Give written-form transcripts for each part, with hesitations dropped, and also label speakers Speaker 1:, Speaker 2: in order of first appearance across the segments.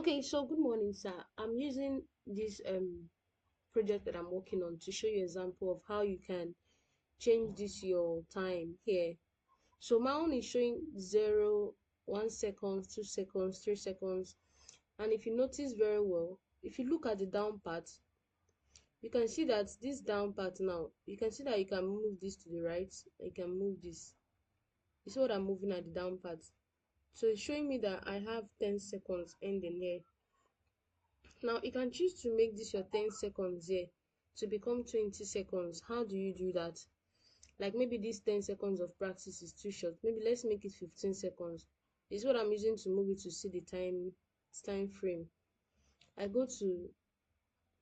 Speaker 1: Okay, so good morning, sir. I'm using this project that I'm working on to show you example of how you can change this your time here. So my own is showing 0, 1 second, 2 seconds, 3 seconds. And if you notice very well, if you look at the down part, you can see that this down part now, you can see that you can move this to the right, you can move this. You see what I'm moving at the down part. So it's showing me that I have 10 seconds ending here. Now you can choose to make this your 10 seconds here to become 20 seconds. How do you do that? Like maybe this 10 seconds of practice is too short. Maybe let's make it 15 seconds. This is what I'm using to move it to see the time frame. I go to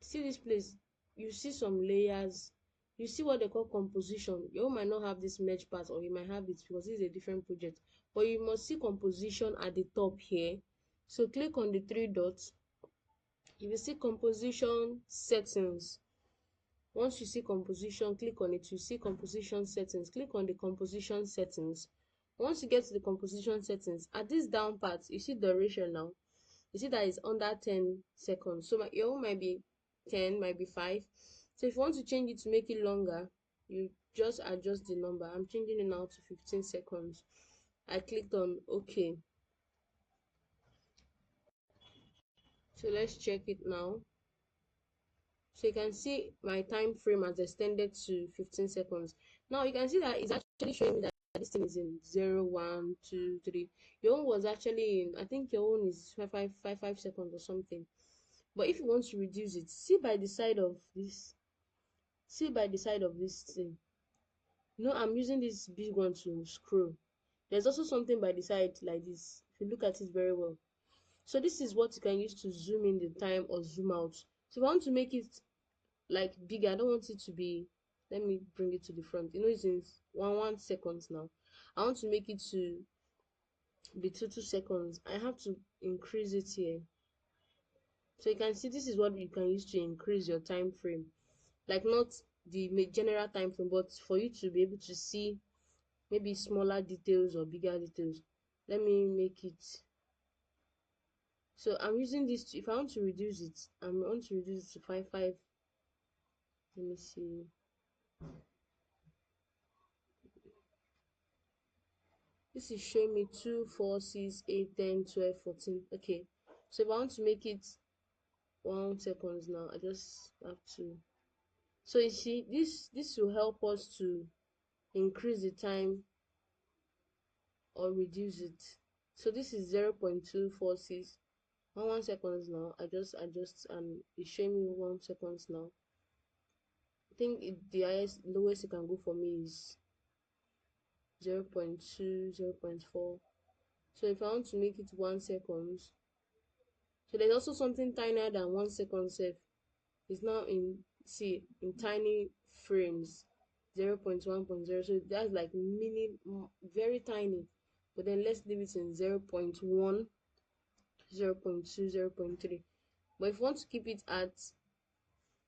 Speaker 1: see this place, you see some layers, you see what they call composition. You might not have this merge part, or you might have it because this is a different project, but you must see composition at the top here. So click on the three dots. You will see composition settings. Once you see composition, click on it. You see composition settings. Click on the composition settings. Once you get to the composition settings, at this down part, you see duration now. You see that it's under 10 seconds. So your own might be 10, might be 5. So if you want to change it to make it longer, you just adjust the number. I'm changing it now to 15 seconds. I clicked on OK. So let's check it now. So you can see my time frame has extended to 15 seconds. Now you can see that it's actually showing me that this thing is in 0, 1, 2, 3. Your own was actually in, I think your own is 5 seconds or something. But if you want to reduce it, see by the side of this, see by the side of this thing. I'm using this big one to scroll. There's also something by the side like this. If you look at it very well. So this is what you can use to zoom in the time or zoom out. So if I want to make it like bigger, I don't want it to be, let me bring it to the front. It's in 1 second now. I want to make it to be 2 seconds. I have to increase it here. So you can see this is what you can use to increase your time frame. Like not the general time frame, but for you to be able to see maybe smaller details or bigger details. Let me make it. So I'm using this to, if I want to reduce it, I want to reduce it to 5. Let me see. This is showing me 2, 4, 6, 8, 10, 12, 14. Okay. So if I want to make it 1 second now, I just have to. So you see, this will help us to increase the time or reduce it. So this is 0.246. 1 seconds now. I just adjust and it's showing me 1 seconds now. I think the lowest it can go for me is 0.2, 0.4. So if I want to make it 1 second, so there's also something tinier than 1 second safe. It's now in tiny frames, 0.1.0. So that's like mini, very tiny. But then let's leave it in 0.1, 0.2, 0.3. But if you want to keep it at,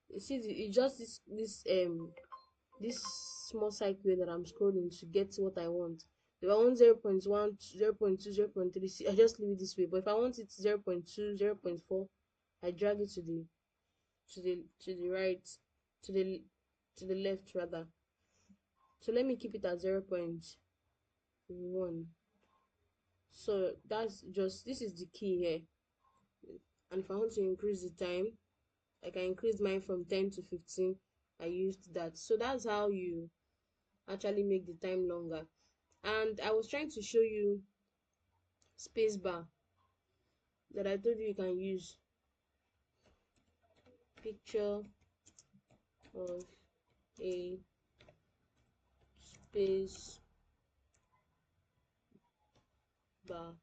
Speaker 1: you see, it's just this small cycle that I'm scrolling to get what I want. If I want 0.1, 0.2, 0.3, see, I just leave it this way. But if I want it 0.2, 0.4, I drag it to the right, to the to the left rather. So let me keep it at 0.1. So this is the key here. And if I want to increase the time, I can increase mine from 10 to 15. I used that. So that's how you actually make the time longer. And I was trying to show you spacebar that I told you can use. Picture of a space bar.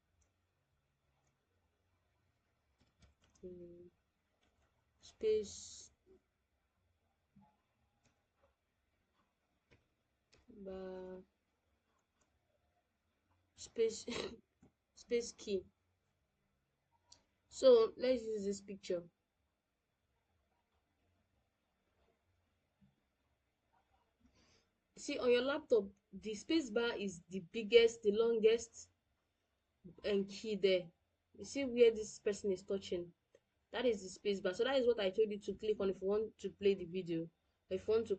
Speaker 1: Space bar, space space key. So let's use this picture. See, on your laptop, the space bar is the biggest, the longest and key there. You see where this person is touching? That is the space bar. So that is what I told you to click on if you want to play the video, or if you want to